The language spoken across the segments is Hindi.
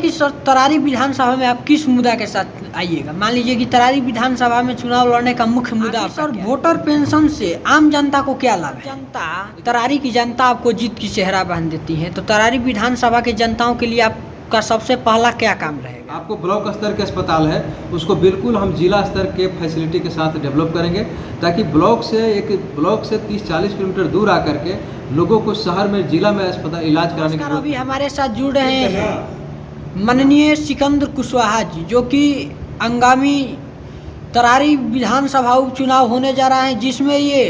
कि तरारी विधानसभा में आप किस मुद्दा के साथ आइएगा? मान लीजिए कि तरारी विधानसभा में चुनाव लड़ने का मुख्य मुद्दा सर वोटर पेंशन से आम जनता को क्या लाभ है? जनता, तरारी की जनता आपको जीत की चेहरा बांध देती है, तो तरारी विधानसभा के जनताओं के लिए आपका सबसे पहला क्या काम रहेगा? आपको ब्लॉक स्तर के अस्पताल है उसको बिल्कुल हम जिला स्तर के फैसिलिटी के साथ डेवलप करेंगे, ताकि ब्लॉक से 30-40 किलोमीटर दूर आकर के लोगों को शहर में जिला में अस्पताल इलाज कराने की। अभी हमारे साथ जुड़ रहे हैं माननीय सिकंदर कुशवाहा जी, जो कि आगामी तरारी विधानसभा उपचुनाव होने जा रहा है, जिसमें ये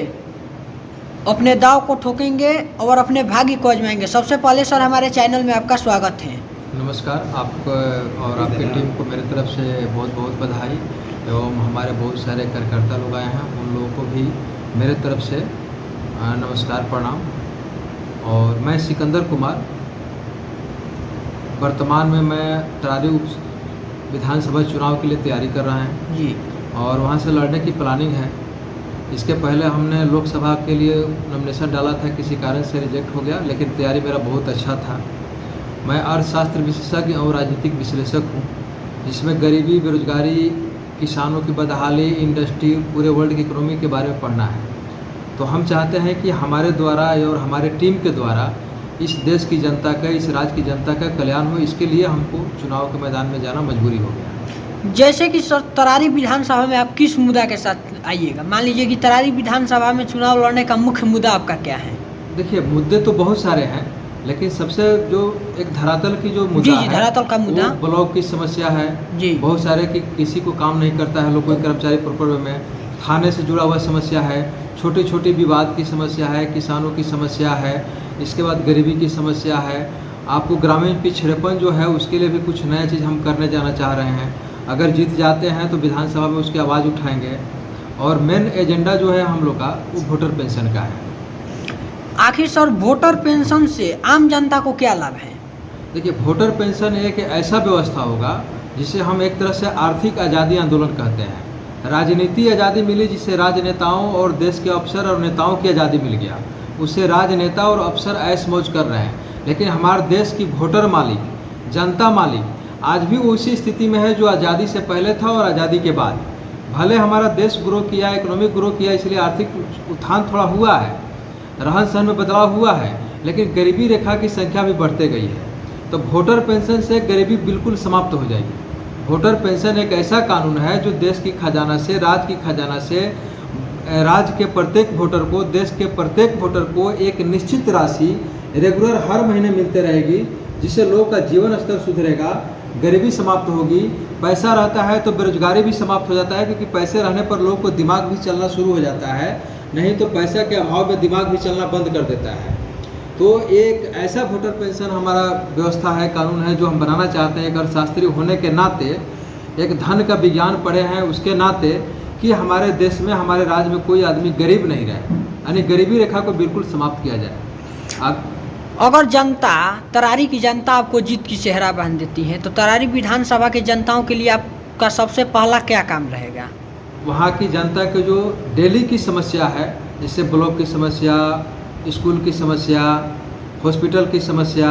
अपने दाव को ठोकेंगे और अपने भाग्य को आजमाएंगे। सबसे पहले सर हमारे चैनल में आपका स्वागत है। नमस्कार, आपको और आपकी टीम को मेरी तरफ से बहुत बहुत बधाई, एवं हमारे बहुत सारे कार्यकर्ता लोग आए हैं, उन लोगों को भी मेरे तरफ से नमस्कार प्रणाम। और मैं सिकंदर कुमार, वर्तमान में मैं तरारी विधानसभा चुनाव के लिए तैयारी कर रहा है जी, और वहाँ से लड़ने की प्लानिंग है। इसके पहले हमने लोकसभा के लिए नॉमिनेशन डाला था, किसी कारण से रिजेक्ट हो गया, लेकिन तैयारी मेरा बहुत अच्छा था। मैं अर्थशास्त्र विशेषज्ञ और राजनीतिक विश्लेषक हूँ, जिसमें गरीबी, बेरोजगारी, किसानों की बदहाली, इंडस्ट्री, पूरे वर्ल्ड की इकोनॉमी के बारे में पढ़ना है। तो हम चाहते हैं कि हमारे द्वारा और हमारे टीम के द्वारा इस देश की जनता का, इस राज्य की जनता का कल्याण हो, इसके लिए हमको चुनाव के मैदान में जाना मजबूरी हो गया। जैसे कि सर तरारी विधानसभा में आप किस मुद्दा के साथ आइएगा? मान लीजिए कि तरारी विधानसभा में चुनाव लड़ने का मुख्य मुद्दा आपका क्या है? देखिए, मुद्दे तो बहुत सारे हैं, लेकिन सबसे जो एक धरातल की जो मुद्दा है, धरातल का मुद्दा, ब्लॉक की समस्या है जी। बहुत सारे कि किसी को काम नहीं करता है, लोग कोई कर्मचारी प्रॉपर में, थाने से जुड़ा हुआ समस्या है, छोटी छोटी विवाद की समस्या है, किसानों की समस्या है, इसके बाद गरीबी की समस्या है। आपको ग्रामीण पिछड़ेपन जो है उसके लिए भी कुछ नया चीज़ हम करने जाना चाह रहे हैं। अगर जीत जाते हैं तो विधानसभा में उसकी आवाज़ उठाएंगे। और मेन एजेंडा जो है हम लोग का वो वोटर पेंशन का है। आखिर सर वोटर पेंशन से आम जनता को क्या लाभ है? देखिए, वोटर पेंशन एक ऐसा व्यवस्था होगा जिसे हम एक तरह से आर्थिक आज़ादी आंदोलन कहते हैं। राजनीति आज़ादी मिली, जिससे राजनेताओं और देश के अफसर और नेताओं की आज़ादी मिल गया, उससे राजनेता और अफसर ऐश मौज कर रहे हैं। लेकिन हमारे देश की वोटर मालिक, जनता मालिक आज भी उसी स्थिति में है जो आज़ादी से पहले था और आज़ादी के बाद। भले हमारा देश ग्रो किया, इकोनॉमिक ग्रो किया, इसलिए आर्थिक उत्थान थोड़ा हुआ है, रहन सहन में बदलाव हुआ है, लेकिन गरीबी रेखा की संख्या भी बढ़ते गई है। तो वोटर पेंशन से गरीबी बिल्कुल समाप्त हो जाएगी। वोटर पेंशन एक ऐसा कानून है जो देश की खजाना से, राज्य की खजाना से, राज्य के प्रत्येक वोटर को, देश के प्रत्येक वोटर को एक निश्चित राशि रेगुलर हर महीने मिलते रहेगी, जिससे लोगों का जीवन स्तर सुधरेगा, गरीबी समाप्त होगी। पैसा रहता है तो बेरोजगारी भी समाप्त हो जाता है, क्योंकि पैसे रहने पर लोगों को दिमाग भी चलना शुरू हो जाता है, नहीं तो पैसा के अभाव में दिमाग भी चलना बंद कर देता है। तो एक ऐसा वोटर पेंशन हमारा व्यवस्था है, कानून है, जो हम बनाना चाहते हैं। एक अर्थशास्त्री होने के नाते, एक धन का विज्ञान पढ़े हैं उसके नाते, कि हमारे देश में, हमारे राज्य में कोई आदमी गरीब नहीं रहे, यानी गरीबी रेखा को बिल्कुल समाप्त किया जाए। अगर जनता, तरारी की जनता आपको जीत की चेहरा बांध देती है, तो तरारी विधानसभा के जनताओं के लिए आपका सबसे पहला क्या काम रहेगा? वहाँ की जनता के जो डेली की समस्या है, जैसे ब्लॉक की समस्या, स्कूल की समस्या, हॉस्पिटल की समस्या,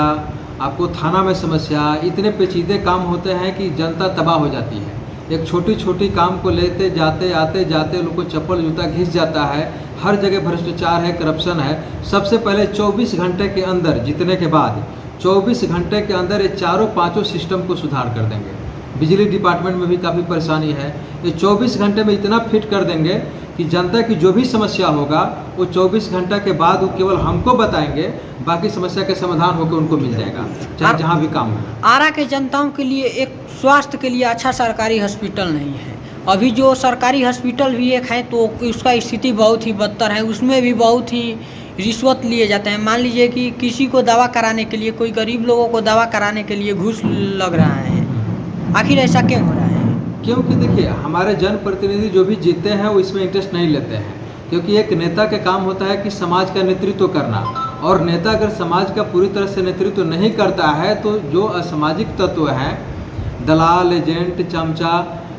आपको थाना में समस्या, इतने पेचीदे काम होते हैं कि जनता तबाह हो जाती है। एक छोटी छोटी काम को लेते जाते आते जाते लोग को चप्पल जूता घिस जाता है। हर जगह भ्रष्टाचार है, करप्शन है। सबसे पहले 24 घंटे के अंदर, जीतने के बाद 24 घंटे के अंदर ये चारों पाँचों सिस्टम को सुधार कर देंगे। बिजली डिपार्टमेंट में भी काफ़ी परेशानी है, ये 24 घंटे में इतना फिट कर देंगे कि जनता की जो भी समस्या होगा वो 24 घंटे के बाद वो केवल हमको बताएंगे, बाकी समस्या का समाधान होकर उनको मिल जाएगा, चाहे जहाँ भी काम है। आरा के जनताओं के लिए एक स्वास्थ्य के लिए अच्छा सरकारी हॉस्पिटल नहीं है। अभी जो सरकारी हॉस्पिटल भी एक है तो उसका स्थिति बहुत ही बदतर है, उसमें भी बहुत ही रिश्वत लिए जाते हैं। मान लीजिए कि किसी को दवा कराने के लिए, कोई गरीब लोगों को दवा कराने के लिए घूस लग रहा है। आखिर ऐसा क्यों हो रहा है? क्योंकि देखिए, हमारे जनप्रतिनिधि जो भी जीतते हैं वो इसमें इंटरेस्ट नहीं लेते हैं, क्योंकि एक नेता का काम होता है कि समाज का नेतृत्व करना, और नेता अगर समाज का पूरी तरह से नेतृत्व नहीं करता है तो जो असामाजिक तत्व हैं, दलाल, एजेंट, चमचा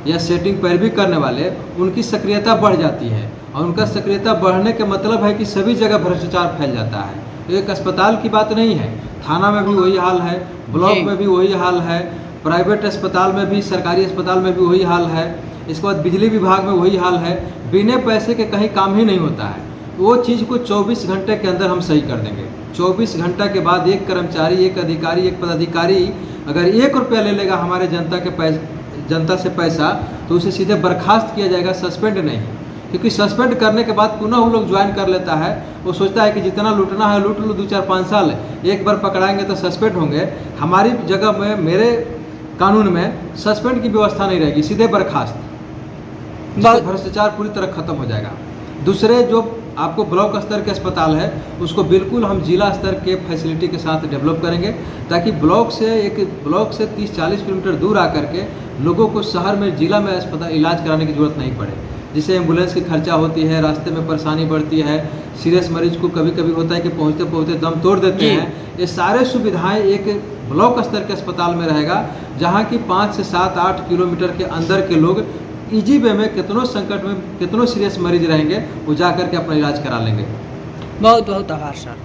या सेटिंग पैरवी करने वाले, उनकी सक्रियता बढ़ जाती है। और उनका सक्रियता बढ़ने का मतलब है कि सभी जगह भ्रष्टाचार फैल जाता है। एक अस्पताल की बात नहीं है, थाना में भी वही हाल है, ब्लॉक जी। में भी वही हाल है, प्राइवेट अस्पताल में भी, सरकारी अस्पताल में भी वही हाल है, इसके बाद बिजली विभाग में वही हाल है। बिना पैसे के कहीं काम ही नहीं होता है। वो चीज़ को 24 घंटे के अंदर हम सही कर देंगे। 24 घंटा के बाद एक कर्मचारी, एक अधिकारी, एक पदाधिकारी अगर 1 रुपया ले लेगा हमारे जनता से पैसा, तो उसे सीधे बर्खास्त किया जाएगा, सस्पेंड नहीं। क्योंकि सस्पेंड करने के बाद पुनः वो लोग ज्वाइन कर लेता है। वो सोचता है कि जितना लूटना है लूट लो, 2, 4, 5 साल, एक बार पकड़ाएंगे तो सस्पेंड होंगे। हमारी जगह में, मेरे कानून में सस्पेंड की व्यवस्था नहीं रहेगी, सीधे बर्खास्त। जिससे भ्रष्टाचार पूरी तरह खत्म हो जाएगा। दूसरे जो आपको ब्लॉक स्तर के अस्पताल है, उसको बिल्कुल हम जिला स्तर के फैसिलिटी के साथ डेवलप करेंगे, ताकि ब्लॉक से 30-40 किलोमीटर दूर आकर के लोगों को शहर में, जिला में अस्पताल इलाज कराने की जरूरत नहीं पड़े। जिससे एम्बुलेंस की खर्चा होती है, रास्ते में परेशानी बढ़ती है, सीरियस मरीज को कभी कभी होता है कि पहुँचते पहुँचते दम तोड़ देते हैं। ये सारे सुविधाएं एक ब्लॉक स्तर के अस्पताल में रहेगा, जहाँ की 5 से 7-8 किलोमीटर के अंदर के लोग इजी वे में, कितनों संकट में, कितनों सीरियस मरीज रहेंगे, वो जा करके अपना इलाज करा लेंगे। बहुत बहुत आभार सर।